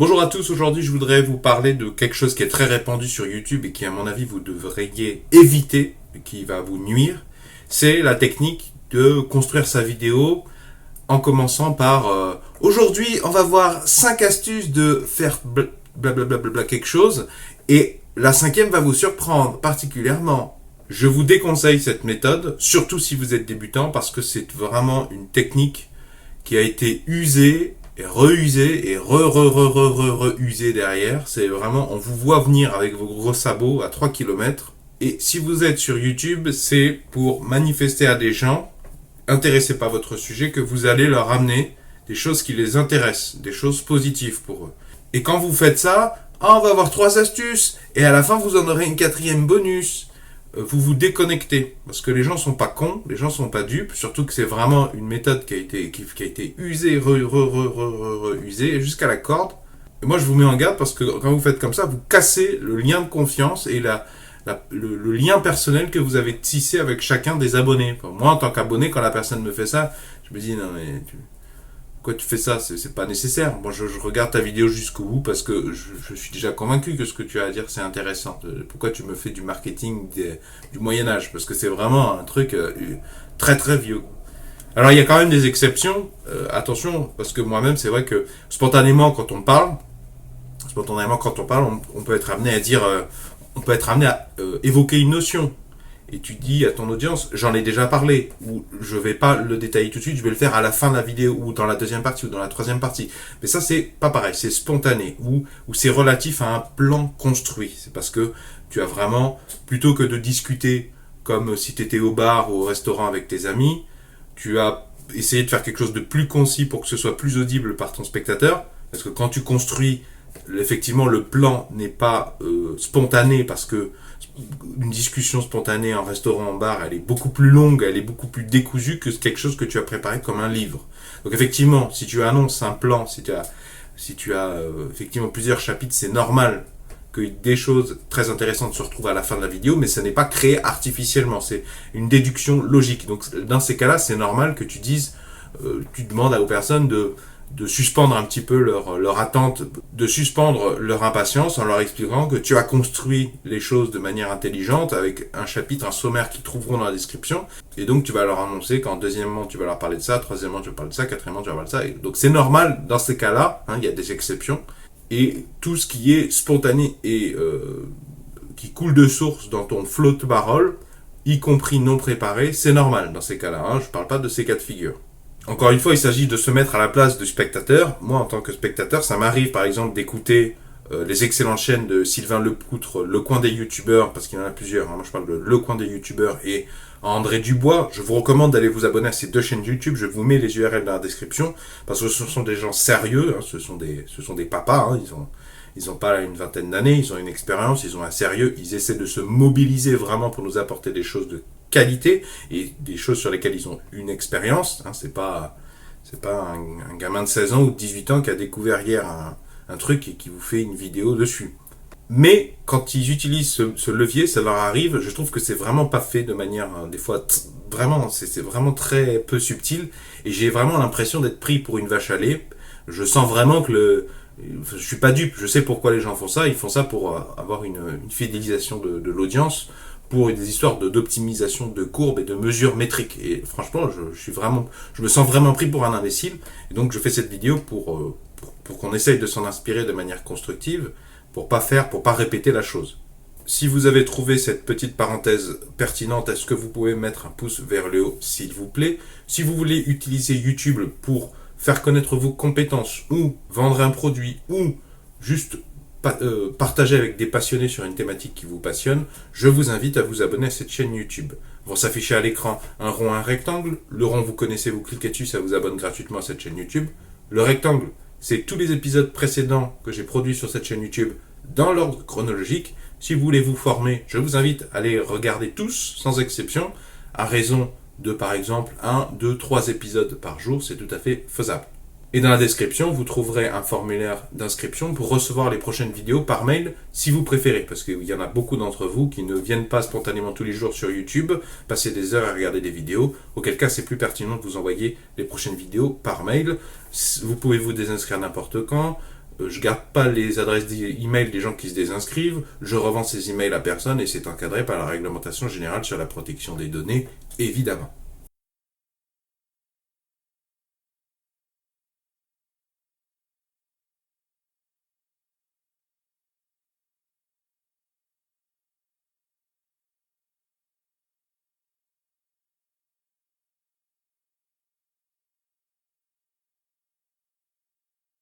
Bonjour à tous, aujourd'hui je voudrais vous parler de quelque chose qui est très répandu sur YouTube et qui à mon avis vous devriez éviter, qui va vous nuire. C'est la technique de construire sa vidéo en commençant par aujourd'hui on va voir 5 astuces de faire blablabla quelque chose et la cinquième va vous surprendre particulièrement. Je vous déconseille cette méthode, surtout si vous êtes débutant parce que c'est vraiment une technique qui a été usée et reusé et reusé derrière. C'est vraiment, on vous voit venir avec vos gros sabots à 3 km. Et si vous êtes sur YouTube, c'est pour manifester à des gens intéressés par votre sujet que vous allez leur amener des choses qui les intéressent, des choses positives pour eux. Et quand vous faites ça, on va avoir 3 astuces et à la fin vous en aurez une 4e bonus. Vous vous déconnectez parce que les gens sont pas cons, les gens sont pas dupes, surtout que c'est vraiment une méthode qui a été usée, usée jusqu'à la corde. Et moi je vous mets en garde parce que quand vous faites comme ça, vous cassez le lien de confiance et le lien personnel que vous avez tissé avec chacun des abonnés. Enfin, moi en tant qu'abonné, quand la personne me fait ça, je me dis non mais pourquoi tu fais ça, c'est pas nécessaire. Moi, je regarde ta vidéo jusqu'au bout parce que je suis déjà convaincu que ce que tu as à dire, c'est intéressant. Pourquoi tu me fais du marketing du Moyen-Âge? Parce que c'est vraiment un truc très très vieux. Alors, il y a quand même des exceptions. Attention, parce que moi-même, c'est vrai que spontanément, quand on parle, on peut être amené à dire, on peut être amené à évoquer une notion. Et tu dis à ton audience, j'en ai déjà parlé, ou je vais pas le détailler tout de suite, je vais le faire à la fin de la vidéo, ou dans la deuxième partie, ou dans la troisième partie. Mais ça, c'est pas pareil, c'est spontané, ou c'est relatif à un plan construit. C'est parce que tu as vraiment, plutôt que de discuter comme si tu étais au bar ou au restaurant avec tes amis, tu as essayé de faire quelque chose de plus concis pour que ce soit plus audible par ton spectateur. Parce que quand tu construis, effectivement, le plan n'est pas spontané, parce que une discussion spontanée en restaurant, en bar, elle est beaucoup plus longue, elle est beaucoup plus décousue que quelque chose que tu as préparé comme un livre. Donc effectivement, si tu annonces un plan, si tu as effectivement plusieurs chapitres, c'est normal que des choses très intéressantes se retrouvent à la fin de la vidéo, mais ça n'est pas créé artificiellement, c'est une déduction logique. Donc dans ces cas-là, c'est normal que tu dises, tu demandes aux personnes de suspendre un petit peu leur attente, de suspendre leur impatience en leur expliquant que tu as construit les choses de manière intelligente avec un chapitre, un sommaire qu'ils trouveront dans la description. Et donc tu vas leur annoncer qu'en deuxièmement tu vas leur parler de ça, troisièmement tu vas parler de ça, quatrièmement tu vas parler de ça. Et donc c'est normal dans ces cas-là, il y a des exceptions. Et tout ce qui est spontané et qui coule de source dans ton flot de parole, y compris non préparé, c'est normal dans ces cas-là. Je ne parle pas de ces cas de figure. Encore une fois, il s'agit de se mettre à la place du spectateur. Moi, en tant que spectateur, ça m'arrive par exemple d'écouter les excellentes chaînes de Sylvain Lepoutre, Le Coin des Youtubeurs, parce qu'il y en a plusieurs. Moi, je parle de Le Coin des Youtubeurs et André Dubois. Je vous recommande d'aller vous abonner à ces 2 chaînes YouTube. Je vous mets les URL dans la description parce que ce sont des gens sérieux. Ce sont des papas. Ils ont pas une vingtaine d'années. Ils ont une expérience. Ils ont un sérieux. Ils essaient de se mobiliser vraiment pour nous apporter des choses de qualité et des choses sur lesquelles ils ont une expérience. C'est pas un gamin de 16 ans ou de 18 ans qui a découvert hier un truc et qui vous fait une vidéo dessus. Mais quand ils utilisent ce levier, ça leur arrive, je trouve que c'est vraiment pas fait de manière, des fois, vraiment, c'est vraiment très peu subtil, et j'ai vraiment l'impression d'être pris pour une vache à lait. Je sens vraiment que je suis pas dupe, je sais pourquoi les gens font ça, ils font ça pour avoir une fidélisation de l'audience, pour des histoires d'optimisation de courbes et de mesures métriques. Et franchement, je me sens vraiment pris pour un imbécile. Et donc, je fais cette vidéo pour qu'on essaye de s'en inspirer de manière constructive, pour pas répéter la chose. Si vous avez trouvé cette petite parenthèse pertinente, est-ce que vous pouvez mettre un pouce vers le haut, s'il vous plaît? Si vous voulez utiliser YouTube pour faire connaître vos compétences, ou vendre un produit, ou juste partager avec des passionnés sur une thématique qui vous passionne, je vous invite à vous abonner à cette chaîne YouTube. Vont s'afficher à l'écran un rond, un rectangle. Le rond, vous connaissez, vous cliquez dessus, ça vous abonne gratuitement à cette chaîne YouTube. Le rectangle, c'est tous les épisodes précédents que j'ai produits sur cette chaîne YouTube dans l'ordre chronologique. Si vous voulez vous former, je vous invite à les regarder tous, sans exception, à raison de, par exemple, 1, 2, 3 épisodes par jour, c'est tout à fait faisable. Et dans la description, vous trouverez un formulaire d'inscription pour recevoir les prochaines vidéos par mail, si vous préférez, parce qu'il y en a beaucoup d'entre vous qui ne viennent pas spontanément tous les jours sur YouTube, passer des heures à regarder des vidéos, auquel cas c'est plus pertinent de vous envoyer les prochaines vidéos par mail. Vous pouvez vous désinscrire n'importe quand, je garde pas les adresses d'email des gens qui se désinscrivent, je revends ces emails à personne et c'est encadré par la réglementation générale sur la protection des données, évidemment.